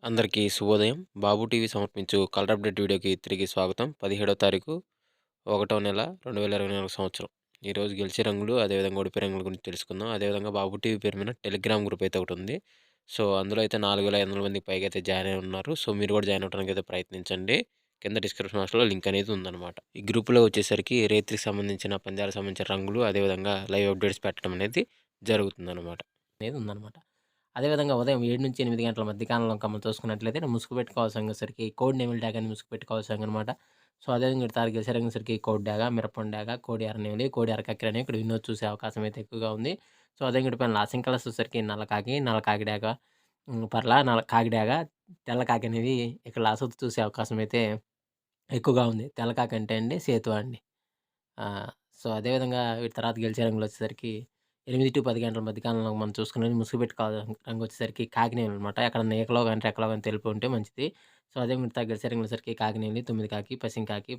అందరికీ శుభోదయం. బాబు టీవీ సమర్పించు కలర్ అప్డేట్ వీడియోకి తిరిగి స్వాగతం. 17వ తారీఖు 1వ నెల 2024 సంవత్సరం. ఈరోజు గెలిచే రంగులు, అదేవిధంగా ఓడిపోయే రంగుల గురించి తెలుసుకుందాం. అదేవిధంగా బాబు టీవీ పేరు మీద టెలిగ్రామ్ గ్రూప్ అయితే ఒకటి ఉంది. సో, అందులో అయితే 4500 మందికి పైగా అయితే జాయిన్ అయి ఉన్నారు. సో, మీరు కూడా జాయిన్ అవ్వడానికి అయితే ప్రయత్నించండి. కింద డిస్క్రిప్షన్ బాక్స్‌లో లింక్ అనేది ఉందన్నమాట. ఈ గ్రూప్‌లో వచ్చేసరికి రైతులకు సంబంధించిన పందాలకు సంబంధించిన రంగులు, అదేవిధంగా లైవ్ అప్డేట్స్ పెట్టడం అనేది జరుగుతుందన్నమాట. అదేవిధంగా ఉదయం 7-8 గంటల మధ్య కాలంలో మనం చూసుకున్నట్లయితే ముసుగు పెట్టుకోవాల్సరికి కోడి నెమిలి డాగ్ అని ముసుగు పెట్టుకోవాల్సనమాట. సో, అదేవిధంగా తారీఖు సరికి కోడి డాగ, మిరపండు డాగ, కోడి ఎర్ర నెమిలి, కోడి ఎర్ర కక్కెర అని ఇక్కడ వినోద్ చూసే అవకాశం అయితే ఎక్కువగా ఉంది. సో, అదేవిధంగా పైన లాసింగ్ కలర్స్ వచ్చేసరికి నల్ల కాకి, నల్ల కాకి డాగ, నల్ల కాకి డాగ, తెల్ల కాకి అనేవి ఇక్కడ లాస్ట్ చూసే అవకాశం అయితే ఎక్కువగా ఉంది. తెల్ల కాకి అంటే అండి సేతువ అండి. సో, అదేవిధంగా వీటి తర్వాత గెలిచే రంగులు వచ్చేసరికి 8-10 గంటల మధ్య కాలంలో మనం చూసుకున్నది ముసుగు పెట్టుకోవాలి రంగు వచ్చేసరికి కాకినేని అనమాట. ఎక్కడన్నా ఈకలో గాని, రెక్కలో గాని తెలుపు ఉంటే మంచిది. సో, అదే మిగతా గెలిచే రంగులు వచ్చేసరికి కాకినేని, 9 కాకి, పసింకాకి,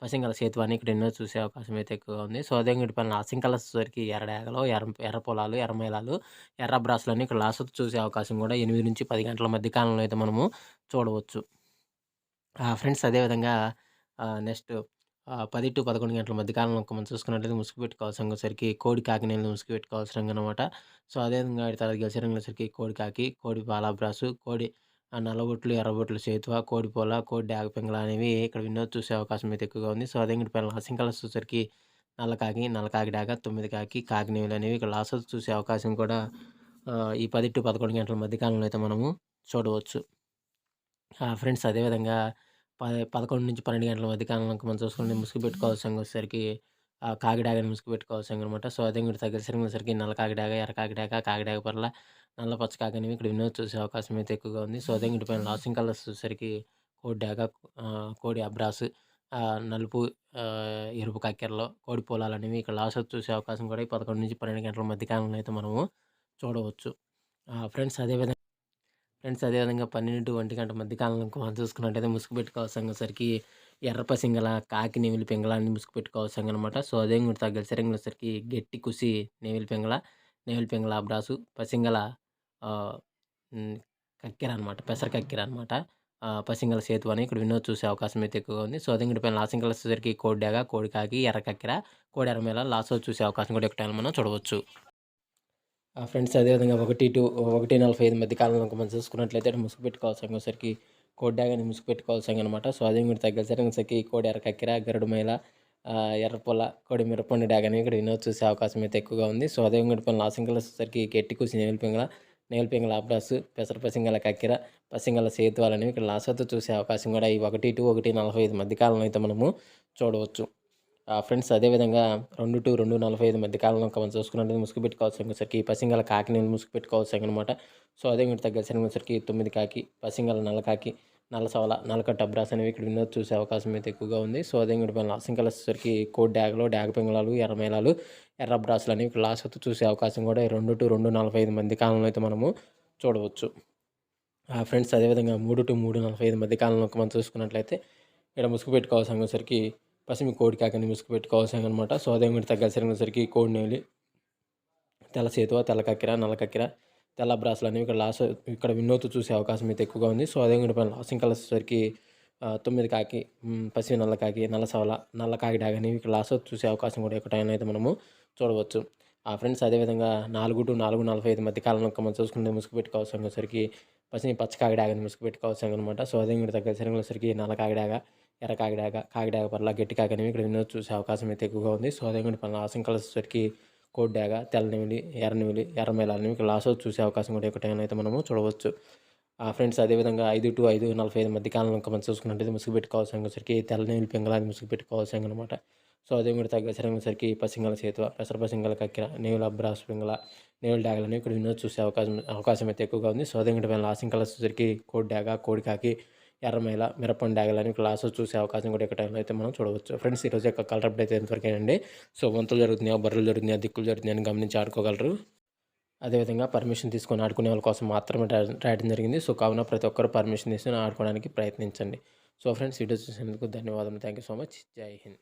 పసింగల సేతు అని ఇక్కడ ఎన్నో చూసే అవకాశం అయితే ఎక్కువగా ఉంది. సో, అదే వీటి పైన లాసింగ్ కలర్స్ వచ్చేసరికి ఎర్ర డేగలు, ఎర్ర పొలాలు, ఎర్ర మైలాలు, ఎర్ర బ్రాసులని ఇక్కడ లాస్ట్ చూసే అవకాశం కూడా 8-10 గంటల మధ్య కాలంలో అయితే మనము చూడవచ్చు. ఫ్రెండ్స్ అదేవిధంగా నెక్స్ట్ 10-11 గంటల మధ్య కాలంలో మనం చూసుకున్నట్లయితే ముసుగు పెట్టుకోవాల్సరికి కోడి కాకినేని ముసుగు పెట్టుకోవాల్సిన రంగు అనమాట. సో, అదేవిధంగా తర్వాత గెలిచే రంగులసరికి కోడి కాకి, కోడి పాలాబ్రాసు, కోడి నల్లబొట్లు, ఎర్రబొట్లు సేతువ, కోడి పోల, కోడి డాగ పింగళ అనేవి ఇక్కడ వినోద్ చూసే అవకాశం అయితే ఎక్కువగా ఉంది. సో, అదే పైన లాసింగ్ కలర్స్ వచ్చేసరికి నల్ల కాకి డాగ, 9 కాకి, కాకినేవులు అనేవి ఇక్కడ లాస్ట్ చూసే అవకాశం కూడా ఈ 10-11 గంటల మధ్య కాలంలో అయితే మనము చూడవచ్చు. ఫ్రెండ్స్ అదేవిధంగా 11-12 గంటల మధ్య కాలంలో మనం చూసుకుంటే ముసుగు పెట్టుకోవాల్సిన వచ్చేసరికి కాకిడాగని ముసుగు పెట్టుకోవాల్సిందనమాట. సో, అదే మీరు తగ్గసరికి నల్ల కాకిడాగ, ఎర్ర కాకిడాగ పర్ల నల్ల పచ్చ కాకి అనేవి ఇక్కడ వినోద్ చూసే అవకాశం అయితే ఎక్కువగా ఉంది. సో, అదే వీటి పైన లాసింగ్ కలర్స్ వచ్చేసరికి కోడి డాగ, కోడి అబ్రాస్, నలుపు, ఎరుపు కక్కెరలో కోడి పొలాలు అనేవి ఇక్కడ లాస్ట్ చూసే అవకాశం కూడా ఈ 11-12 గంటల మధ్య కాలంలో అయితే మనము చూడవచ్చు. ఫ్రెండ్స్ అదేవిధంగా 12-1 గంట మధ్య కాలంలో మనం చూసుకున్నట్టయితే ముసుగు పెట్టుకోవాల్సరికి ఎర్ర పసింగల, కాకి, నెమిలి పింగళ అన్ని ముసుగు పెట్టుకోవాల్సనమాట. సో, అదే కూడా గెలిచే రంగులసరికి గట్టి కుసి, నెమిలి పింగళ అబ్రాసు, పసింగల కక్కెర అనమాట. పెసర కక్కెర అనమాట. పసింగల సేతు అని ఇక్కడ వినోద్ చూసే అవకాశం అయితే ఎక్కువగా ఉంది. సో, అదే పైన లాసింగ్ కలర్స్ వచ్చేసరికి కోడి డాగ, కోడి కాకి, ఎర్ర కక్కెర, కోడి ఎర్రమేళ లాస్ట్ చూసే అవకాశం కూడా ఎక్కువ మనం చూడవచ్చు. ఫ్రెండ్స్ అదేవిధంగా 1-1:45 మధ్య కాలంలో మనం చూసుకున్నట్లయితే ముసుగు పెట్టుకోవాల్సరికి కోడి డాగని ముసుగు పెట్టుకోవాల్సనమాట. సో, అదే మీరు తగ్గసరికి కోడి ఎర్ర కక్కెర, గరుడు మైల, ఎర్ర పొల, కోడి మిరపండు డాగని ఇక్కడ వినోద్ చూసే అవకాశం అయితే ఎక్కువగా ఉంది. సో, అదే పైన లాసింగ్ కలర్స్ వచ్చేసరికి గట్టి కూసి నెమలి పింగళ అబ్రాసు, పెసర పసింగల కక్కెర, పసింగల సేతువాలని ఇక్కడ లాస్ట్ చూసే అవకాశం కూడా ఈ 1-1:45 మధ్య కాలంలో అయితే మనము చూడవచ్చు. ఫ్రెండ్స్ అదేవిధంగా 2-2:45 మధ్య కాలంలో మనం చూసుకున్నట్లయితే ముసుగు పెట్టుకోవాల్సరికి పసింగల కాకిని ముసుగు పెట్టుకోవాల్సనమాట. సో, అదే మీరు తగ్గసరికి 9 కాకి, పసింగల నల్ల కాకి, నల్ల సవల, నల్లకట్ట అబ్రాస్ అనేవి ఇక్కడ వినోద్ చూసే అవకాశం అయితే ఎక్కువగా ఉంది. సో, అదే పైన లాసింగ్ కలర్స్ వచ్చేసరికి కోడి డాగలో, డాగ పింగళాలు, ఎర్ర మేళాలు, ఎర్ర బ్రాసులు అనేవి ఇక్కడ లాస్ట్ చూసే అవకాశం కూడా 2-2:45 మధ్య కాలంలో అయితే మనము చూడవచ్చు. ఫ్రెండ్స్ అదేవిధంగా 3-3:45 మధ్య కాలంలో మనం చూసుకున్నట్లయితే ఇక్కడ ముసుగు పెట్టుకోవాల్సరికి పసిమి కోడి కాకని ముసుగు పెట్టుకోవాల్సనమాట. సో, అదే మీరు తగ్గసరికి కోడి నెమిలి, తెల్ల సేతువ, తెల్ల కక్కెర, నల్ల కక్కెర, తెల్ల బ్రాసులు అనేవి ఇక్కడ వినోద్ చూసే అవకాశం అయితే ఎక్కువగా ఉంది. సో, అదే పైన లాసింగ్ కలర్స్ వచ్చేసరికి 9 కాకి, పసిమి నల్ల కాకి, నల్ల సవల, నల్ల కాకి డాగ్ అనేవి ఇక్కడ లాస్ట్ చూసే అవకాశం కూడా ఎక్కువ అయితే మనము చూడవచ్చు. ఫ్రెండ్స్ అదేవిధంగా 4-4:45 మధ్య కాలంలో మనం చూసుకుంటే ముసుగు పెట్టుకోవాల్సరికి పసిమి పచ్చ కాకి డాగని ముసుగు పెట్టుకోవాల్సనమాట. సో, అదే మీరు తగ్గసరికి నల్ల కాకి డాగ, ఎర్ర కాకిడాగ పర్ల గట్టి కాకి అనేవి ఇక్కడ వినోద్ చూసే అవకాశం అయితే ఎక్కువగా ఉంది. సో, అదే పైన లాసింగ్ కలర్స్ వచ్చేసరికి కోడి డాగ, తెల్ల నెమిలి, ఎర్ర మేళ అనేవి ఇక్కడ లాస్ట్ చూసే అవకాశం కూడా ఎక్కువ అయితే మనము చూడవచ్చు. ఫ్రెండ్స్ అదేవిధంగా 5-5:45 మధ్య కాలంలో మనం చూసుకున్నట్లయితే ముసుగు పెట్టుకోవాల్సరికి తెల్ల నెమిలి పింగళాన్ని ముసుగు పెట్టుకోవాల్సనమాట. సో, అదే మీరు తగ్గసరికి పసింగల సేతువ, పెసర పసింగల కక్కెర, నేవుల అబ్రాస్ పింగళ, నేవుల డాగలు అనేవి ఇక్కడ వినోద్ చూసే అవకాశం అయితే ఎక్కువగా ఉంది. సో, అదే పైన లాసింగ్ కలర్స్ వచ్చేసరికి కోడి డాగ, కోడి కాకి, ఎర్రమైల, మిరపండు డాగలని క్లాస్ చూసే అవకాశం కూడా ఎక్కువ టైంలో అయితే మనం చూడవచ్చు. ఫ్రెండ్స్ ఈరోజు యొక్క కలర్ అప్డేట్ అయితే ఎంతవరకేనండి. సో, వంతులు జరుగుతున్నాయా, బర్రెలు జరుగుతున్నాయా, దిక్కులు జరుగుతున్నాయా అని గమనించి ఆడుకోగలరు. అదేవిధంగా పర్మిషన్ తీసుకొని ఆడుకునే వాళ్ళ కోసం మాత్రమే రాయడం జరిగింది. సో, కావున ప్రతి ఒక్కరు పర్మిషన్ తీసుకొని ఆడుకోవడానికి ప్రయత్నించండి. సో, ఫ్రెండ్స్ వీడియో చూసినందుకు ధన్యవాదాలు. Thank you so much. జై హింద్.